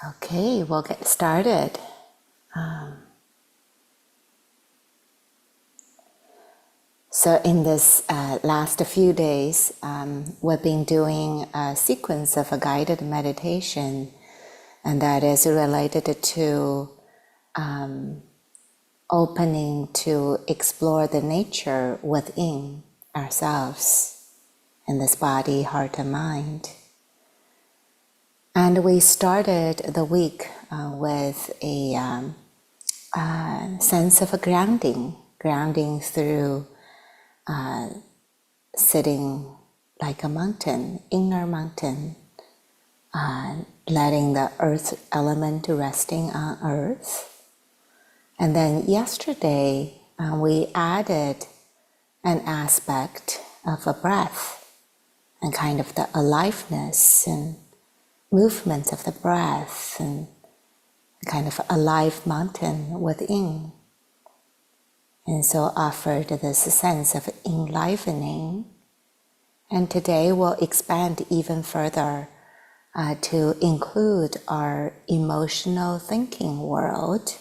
Okay, we'll get started. So in this last few days, we've been doing a sequence of a guided meditation, and that is related to opening to explore the nature within ourselves, in this body, heart, and mind. And we started the week with a sense of a grounding through sitting like a mountain, inner mountain, letting the earth element resting on earth. And then yesterday, we added an aspect of a breath and kind of the aliveness and movements of the breath and kind of a live mountain within. And so offered this sense of enlivening. And today we'll expand even further to include our emotional thinking world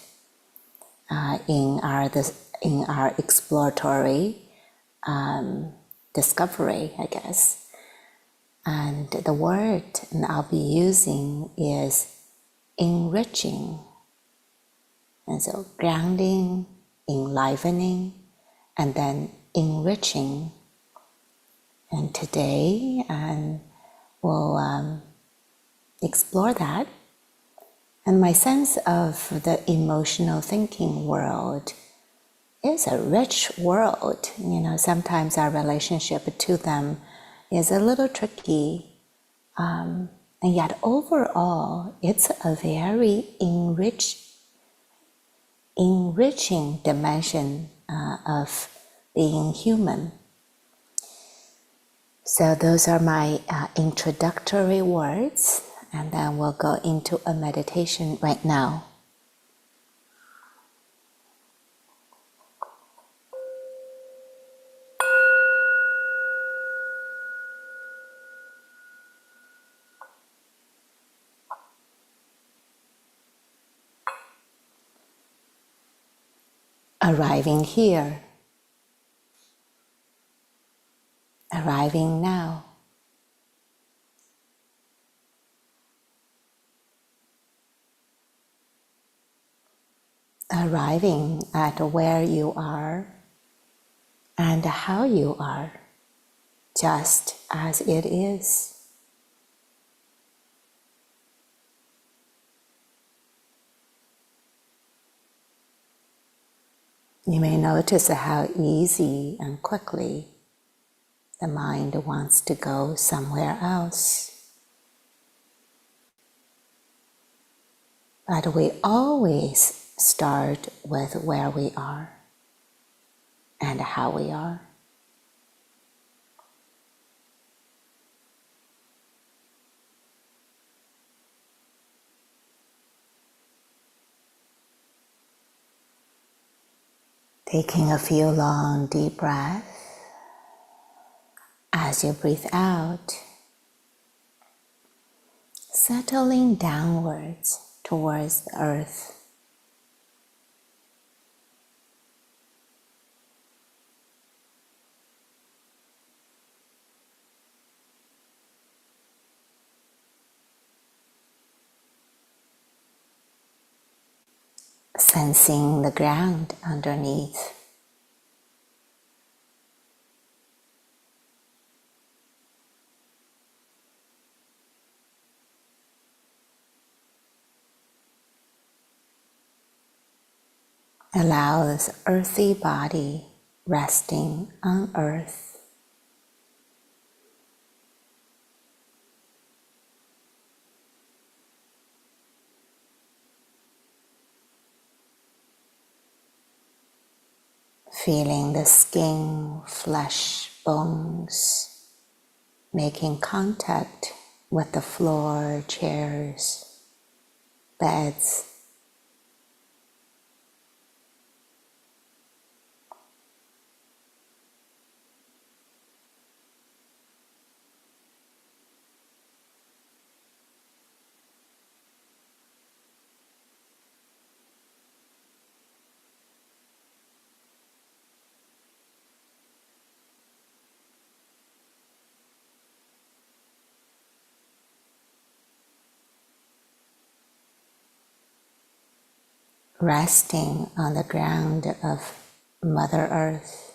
in our exploratory discovery, I guess. And the word I'll be using is enriching. And so grounding, enlivening, and then enriching. And today we'll explore that. And my sense of the emotional thinking world is a rich world. You know, sometimes our relationship to them is a little tricky. And yet overall, it's a very enriching dimension of being human. So those are my introductory words, and then we'll go into a meditation right now. Arriving here, arriving now. Arriving at where you are and how you are, just as it is. You may notice how easy and quickly the mind wants to go somewhere else. But we always start with where we are and how we are. Taking a few long, deep breaths. As you breathe out, settling downwards towards the earth. Sensing the ground underneath. Allow this earthy body resting on earth. Feeling the skin, flesh, bones making contact with the floor, chairs, beds. resting on the ground of Mother Earth.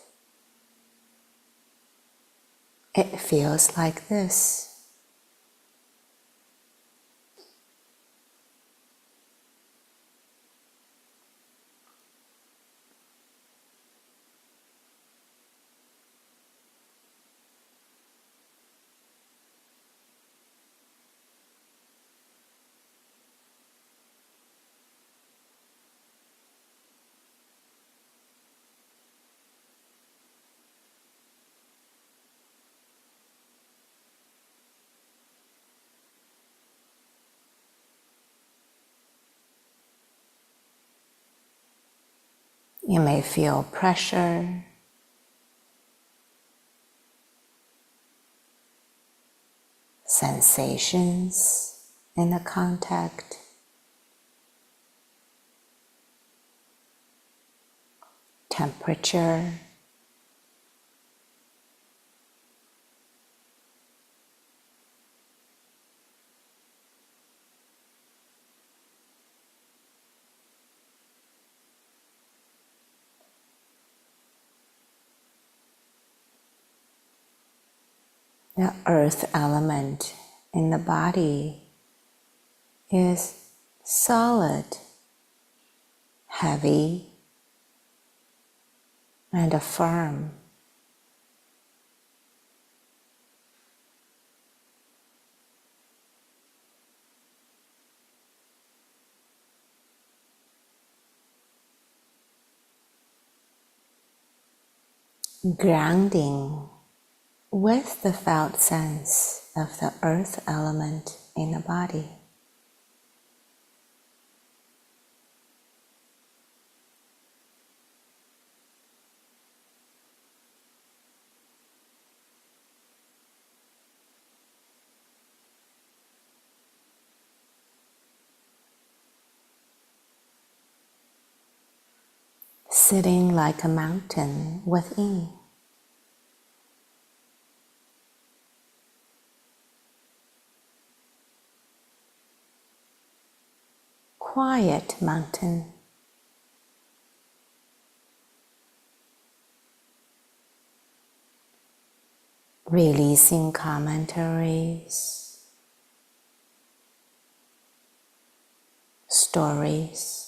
It feels like this. You may feel pressure, sensations in the contact, temperature, the earth element in the body is solid, heavy, and firm. Grounding with the felt sense of the earth element in the body. Sitting like a mountain within. Quiet mountain. Releasing commentaries, stories.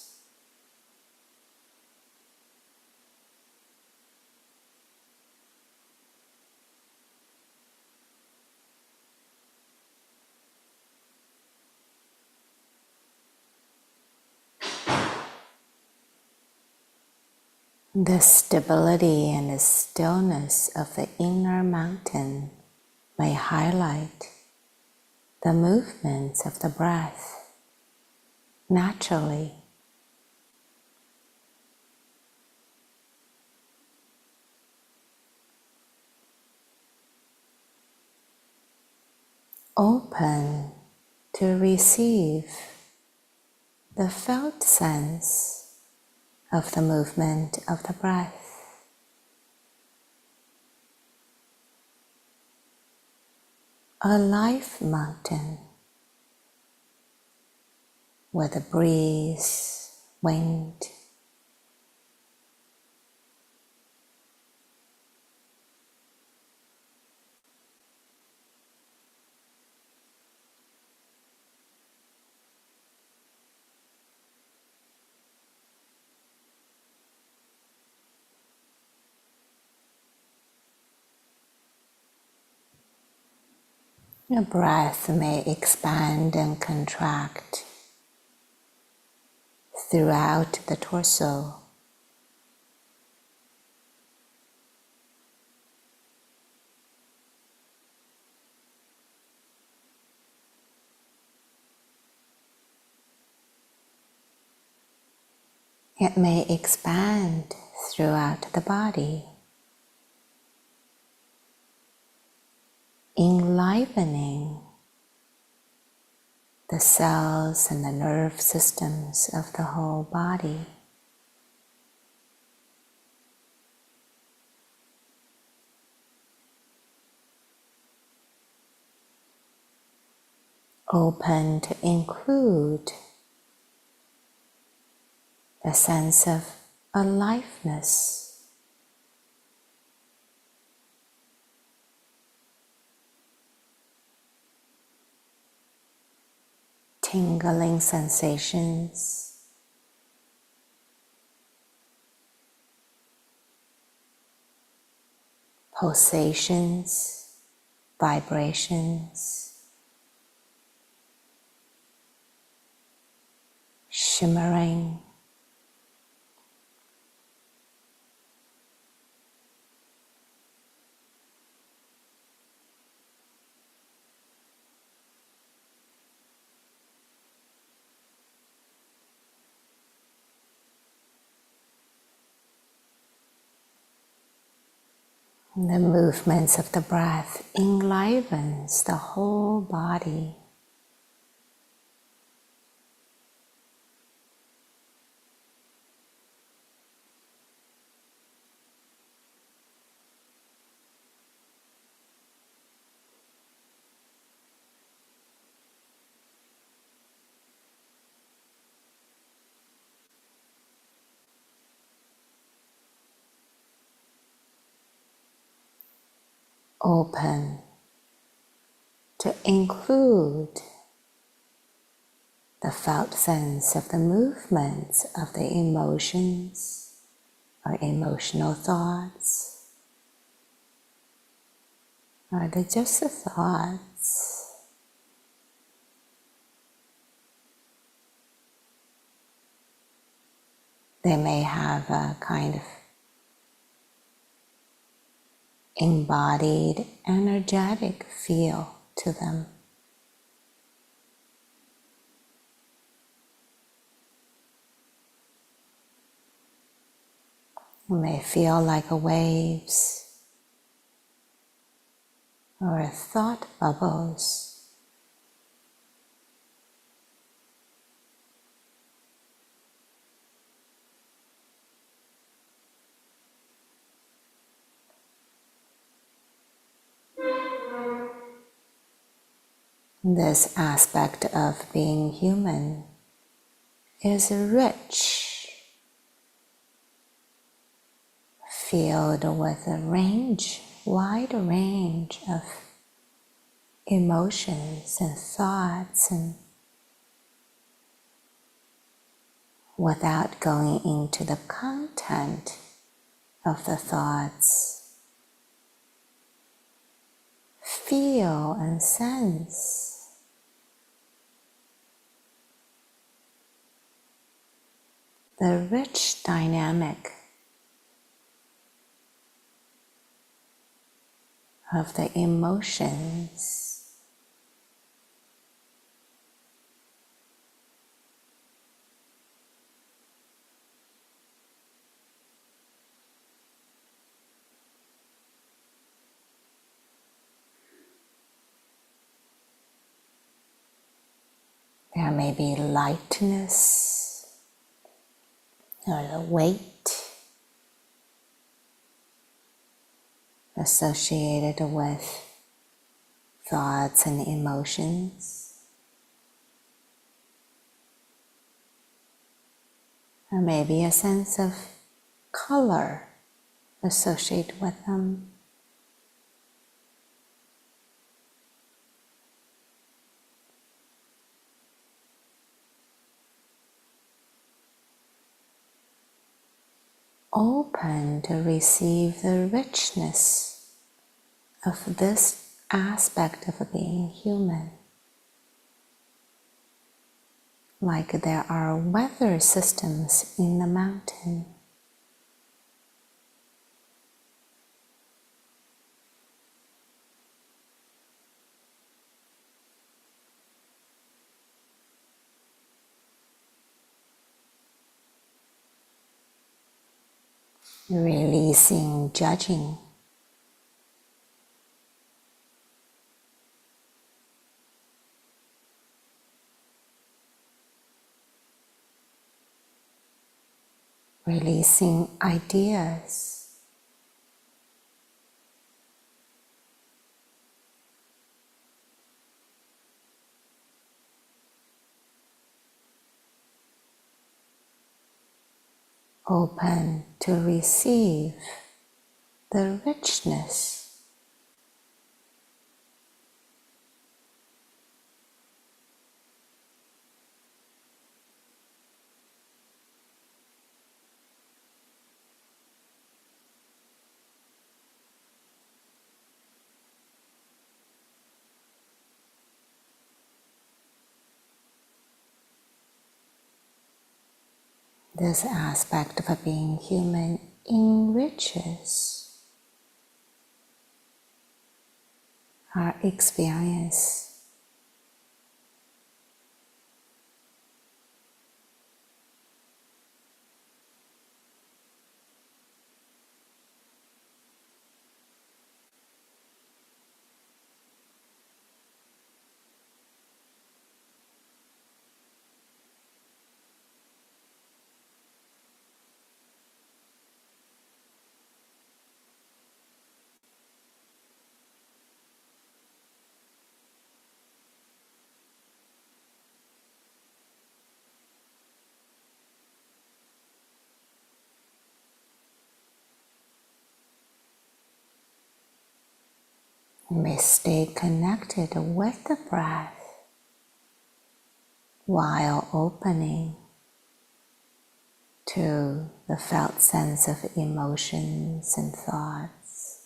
The stability and the stillness of the inner mountain may highlight the movements of the breath naturally. Open to receive the felt sense of the movement of the breath. A life mountain where the breeze, wind, the breath may expand and contract throughout the torso. It may expand throughout the body, enlivening the cells and the nerve systems of the whole body. Open to include the sense of aliveness, tingling sensations, pulsations, vibrations, shimmering, the movements of the breath enlivens the whole body. Open to include the felt sense of the movements of the emotions or emotional thoughts, or just the thoughts. They may have a kind of embodied, energetic feel to them. It may feel like waves or thought bubbles. This aspect of being human is rich, filled with a wide range of emotions and thoughts, and without going into the content of the thoughts, feel and sense the rich dynamic of the emotions. There may be lightness or the weight associated with thoughts and emotions. There may be a sense of color associated with them. Open to receive the richness of this aspect of being human. Like there are weather systems in the mountain. Releasing judging. Releasing ideas. open to receive the richness this aspect of being human enriches our experience. We stay connected with the breath while opening to the felt sense of emotions and thoughts.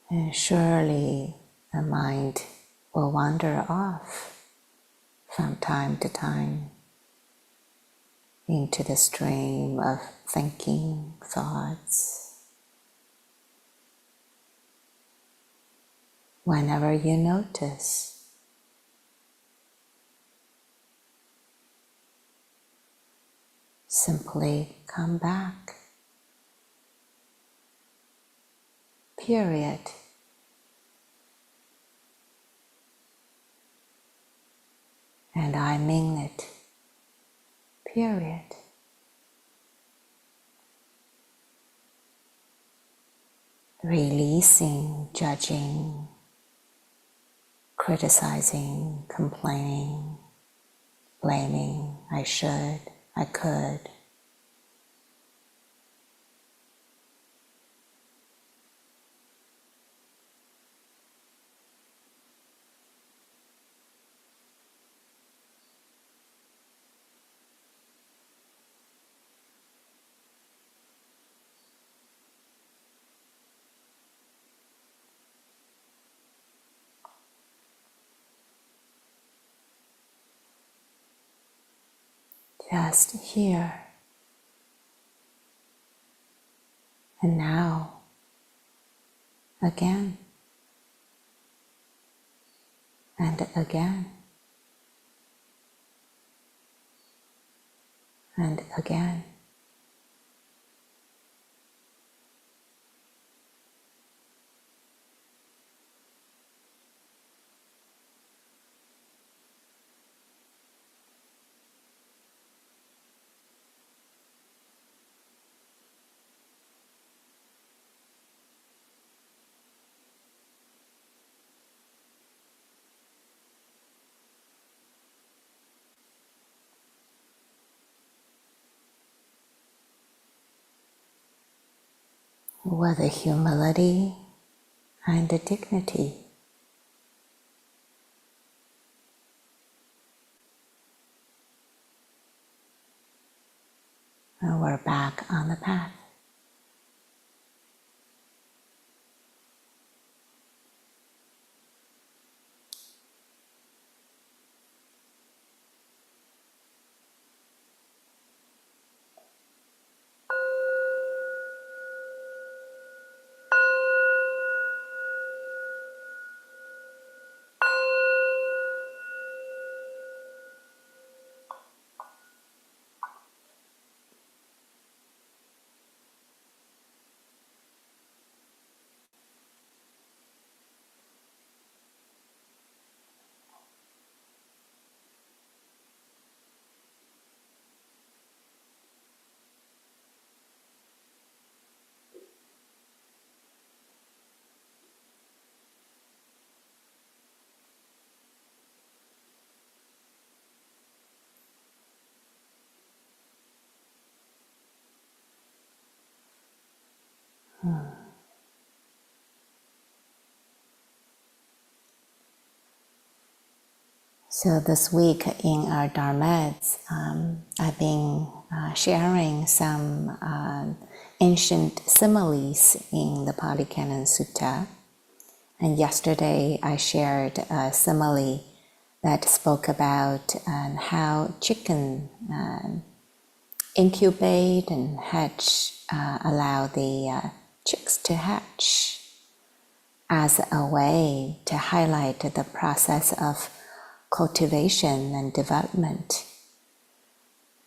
And surely the mind will wander off from time to time into the stream of thinking thoughts. Whenever you notice, simply come back. Period. And I mean it. Period. Releasing, judging, criticizing, complaining, blaming, I should, I could. Just here and now, again and again and again. With a humility and a dignity. And we're back on the path. So this week in our Dharmettes, I've been sharing some ancient similes in the Pali Canon Sutta. And yesterday I shared a simile that spoke about how chicken incubate and hatch, allow the chicks to hatch as a way to highlight the process of cultivation and development.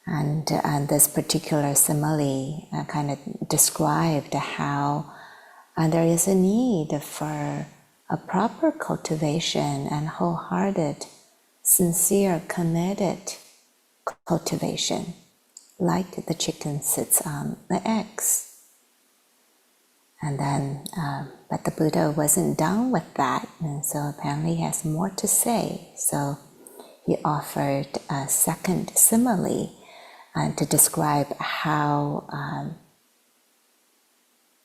And this particular simile kind of described how there is a need for a proper cultivation and wholehearted, sincere, committed cultivation, like the chicken sits on the eggs. And then, but the Buddha wasn't done with that, and so apparently he has more to say. So he offered a second simile to describe how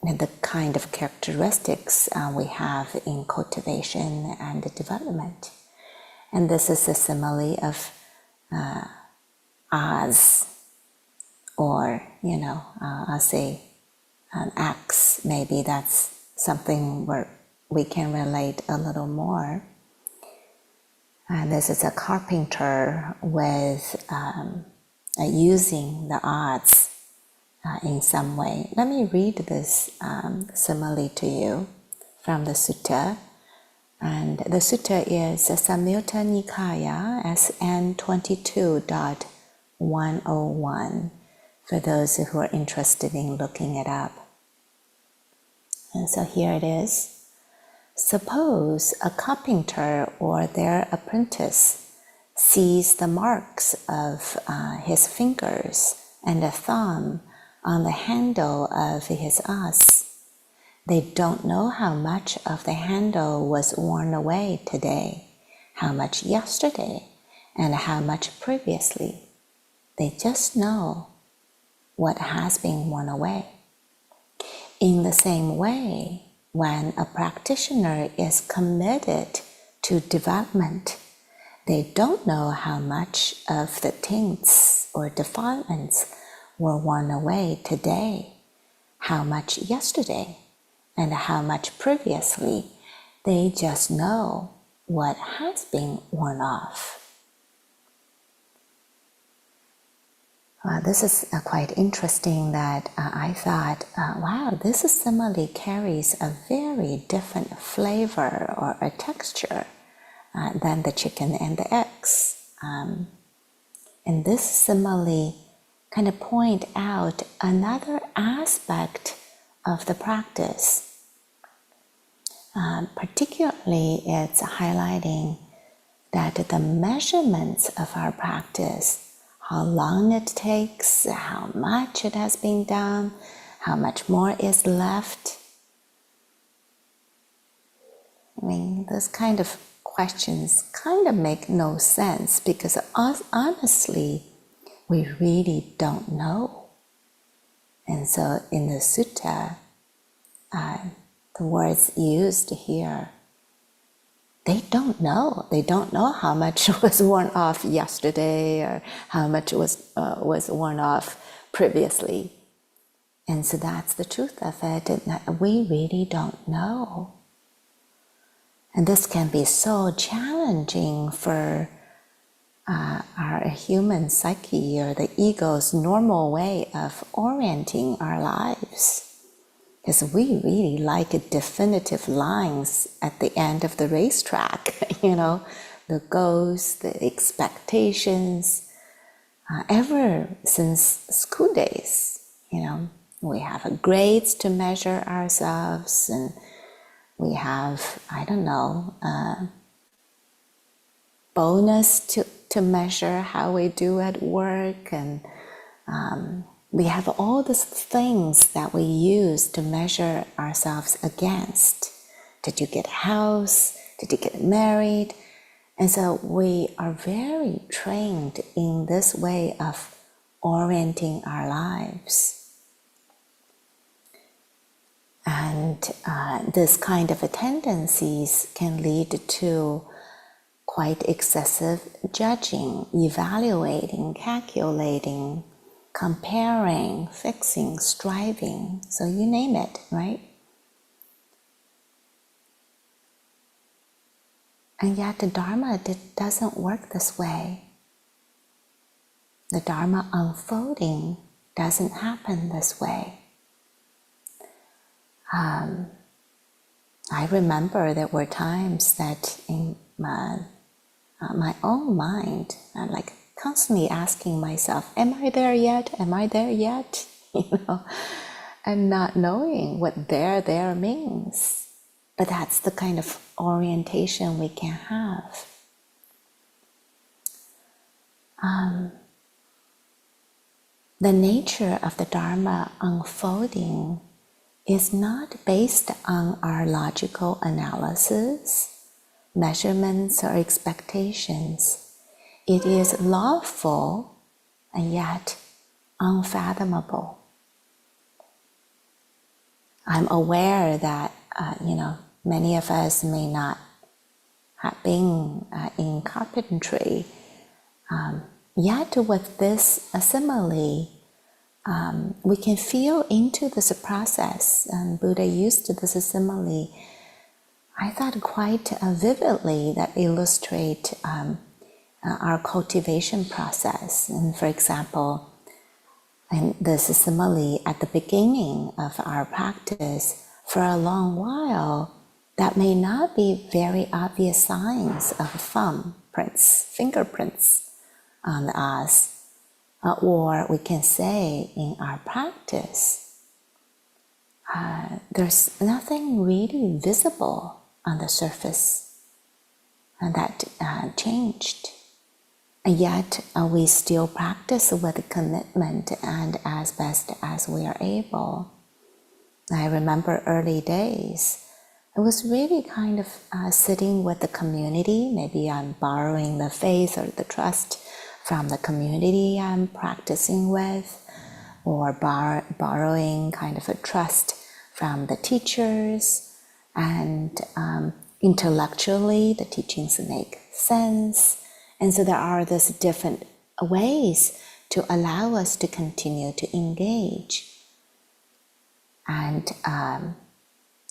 the kind of characteristics we have in cultivation and development. And this is a simile of as, or, I'll say, an axe. Maybe that's something we're we can relate a little more. This is a carpenter with using the arts in some way. Let me read this simile to you from the sutta. And the sutta is Samyutta Nikaya SN 22.101 for those who are interested in looking it up. And so here it is. Suppose a carpenter or their apprentice sees the marks of his fingers and a thumb on the handle of his ass. They don't know how much of the handle was worn away today, how much yesterday, and how much previously. They just know what has been worn away. In the same way, when a practitioner is committed to development, they don't know how much of the taints or defilements were worn away today, how much yesterday, and how much previously. They just know what has been worn off. This is quite interesting that I thought, wow, this simile carries a very different flavor or a texture than the chicken and the eggs. And this simile kind of point out another aspect of the practice. Particularly, it's highlighting that the measurements of our practice, how long it takes, how much it has been done, how much more is left. I mean, those kind of questions kind of make no sense because honestly, we really don't know. And so in the sutta, the words used here, they don't know. They don't know how much was worn off yesterday or how much was worn off previously. And so that's the truth of it. We really don't know. And this can be so challenging for our human psyche or the ego's normal way of orienting our lives. Because we really like definitive lines at the end of the racetrack, the goals, the expectations. Ever since school days, we have grades to measure ourselves, and we have, bonus to measure how we do at work, and we have all these things that we use to measure ourselves against. Did you get a house? Did you get married? And so we are very trained in this way of orienting our lives. And this kind of tendencies can lead to quite excessive judging, evaluating, calculating, comparing, fixing, striving, so you name it, right? And yet the Dharma doesn't work this way. The Dharma unfolding doesn't happen this way. I remember there were times that in my own mind, I'm like constantly asking myself, am I there yet? Am I there yet? And not knowing what there means. But that's the kind of orientation we can have. The nature of the Dharma unfolding is not based on our logical analysis, measurements, or expectations. It is lawful and yet unfathomable. I'm aware that, many of us may not have been in carpentry. Yet with this simile, we can feel into this process. And Buddha used this simile I thought quite vividly that illustrate our cultivation process. And for example, and this is simile at the beginning of our practice, for a long while, that may not be very obvious signs of fingerprints on us. Or we can say in our practice, there's nothing really visible on the surface and that changed. And yet we still practice with commitment and as best as we are able. I remember early days, it was really kind of sitting with the community. Maybe I'm borrowing the faith or the trust from the community I'm practicing with, or borrowing kind of a trust from the teachers, and intellectually the teachings make sense. And so there are these different ways to allow us to continue to engage. And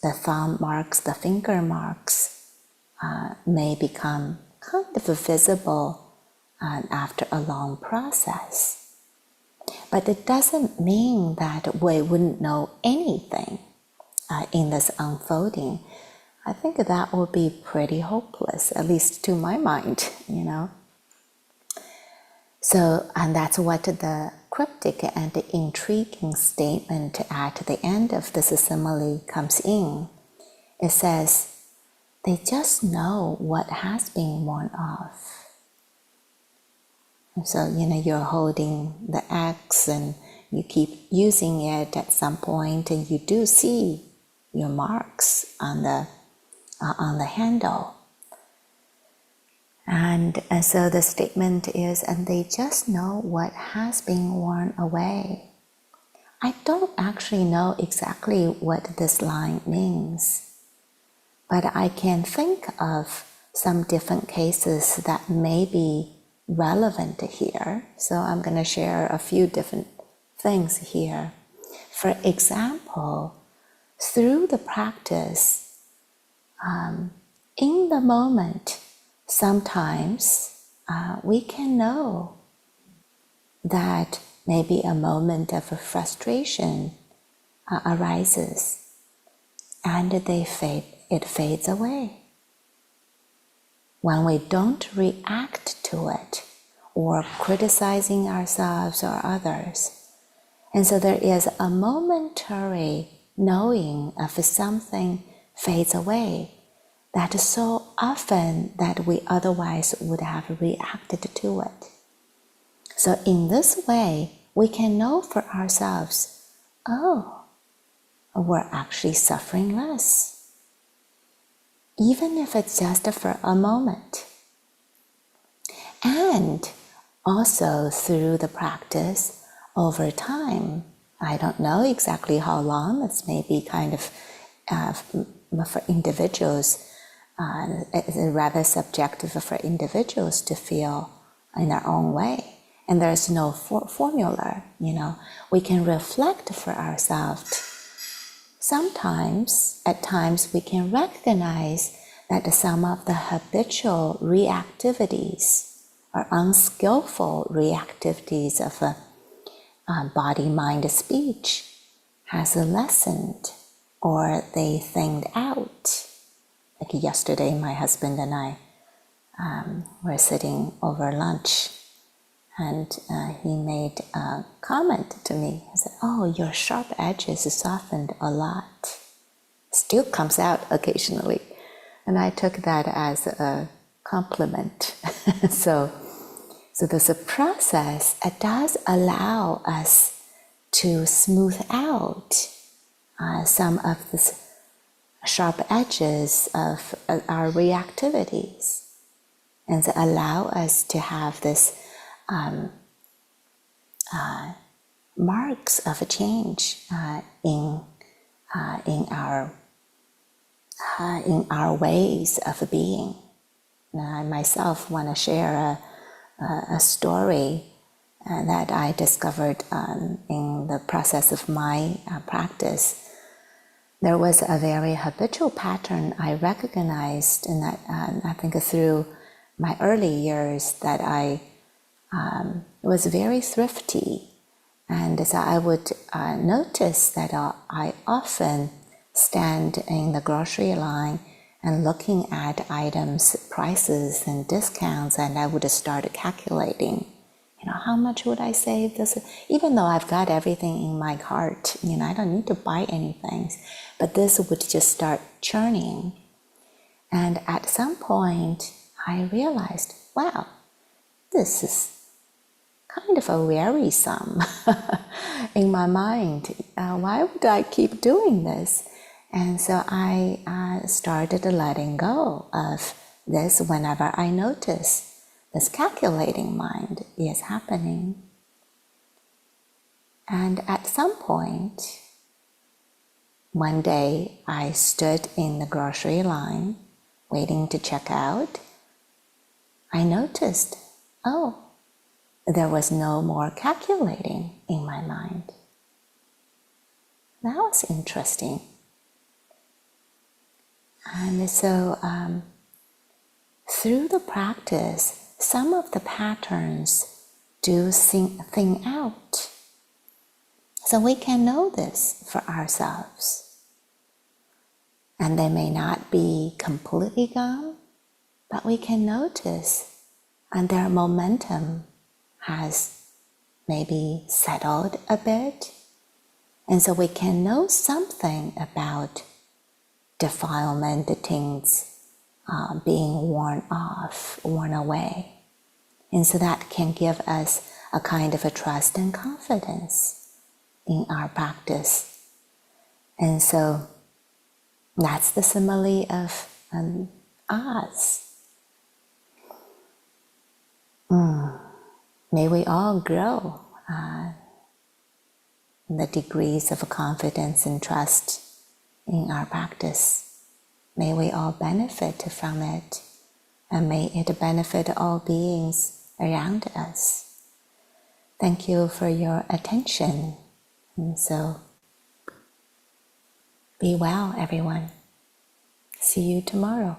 the thumb marks, the finger marks may become kind of visible after a long process. But it doesn't mean that we wouldn't know anything in this unfolding. I think that would be pretty hopeless, at least to my mind, you know. So, and that's what the cryptic and the intriguing statement at the end of this simile comes in. It says, they just know what has been worn off. And so, you know, you're holding the axe and you keep using it at some point, and you do see your marks on the handle. And so the statement is, and they just know what has been worn away. I don't actually know exactly what this line means, but I can think of some different cases that may be relevant here. So I'm going to share a few different things here. For example, through the practice, in the moment, sometimes we can know that maybe a moment of frustration arises, and it fades away. When we don't react to it, or criticizing ourselves or others. And so there is a momentary knowing of something fades away, that is so often that we otherwise would have reacted to it. So in this way, we can know for ourselves, oh, we're actually suffering less, even if it's just for a moment. And also through the practice, over time, I don't know exactly how long, it's maybe kind of for individuals, it's rather subjective for individuals to feel in their own way. And there's no formula, you know. We can reflect for ourselves. Sometimes, at times, we can recognize that some of the habitual reactivities or unskillful reactivities of body, mind, speech has lessened, or they thinned out. Like yesterday, my husband and I were sitting over lunch, and he made a comment to me. He said, "Oh, your sharp edges softened a lot." Still comes out occasionally. And I took that as a compliment. So there's a process that does allow us to smooth out some of the sharp edges of our reactivities, and to allow us to have this marks of a change in our ways of being. Now, I myself want to share a story that I discovered in the process of my practice. there was a very habitual pattern I recognized, and that I think through my early years, that I was very thrifty. And so I would notice that I often stand in the grocery line and looking at items, prices and discounts, and I would start calculating, how much would I save this? Even though I've got everything in my cart, I don't need to buy anything, but this would just start churning. And at some point, I realized, wow, this is kind of a wearisome in my mind. Why would I keep doing this? And so I started letting go of this whenever I notice this calculating mind is happening. And at some point, one day I stood in the grocery line waiting to check out. I noticed, there was no more calculating in my mind. That was interesting. And so through the practice, some of the patterns do thin out. So we can know this for ourselves. And they may not be completely gone, but we can notice, and their momentum has maybe settled a bit. And so we can know something about defilement, the things being worn off, worn away. And so that can give us a kind of a trust and confidence in our practice. And so that's the simile of us. May we all grow in the degrees of confidence and trust in our practice. May we all benefit from it, and may it benefit all beings around us. Thank you for your attention. And so, be well, everyone. See you tomorrow.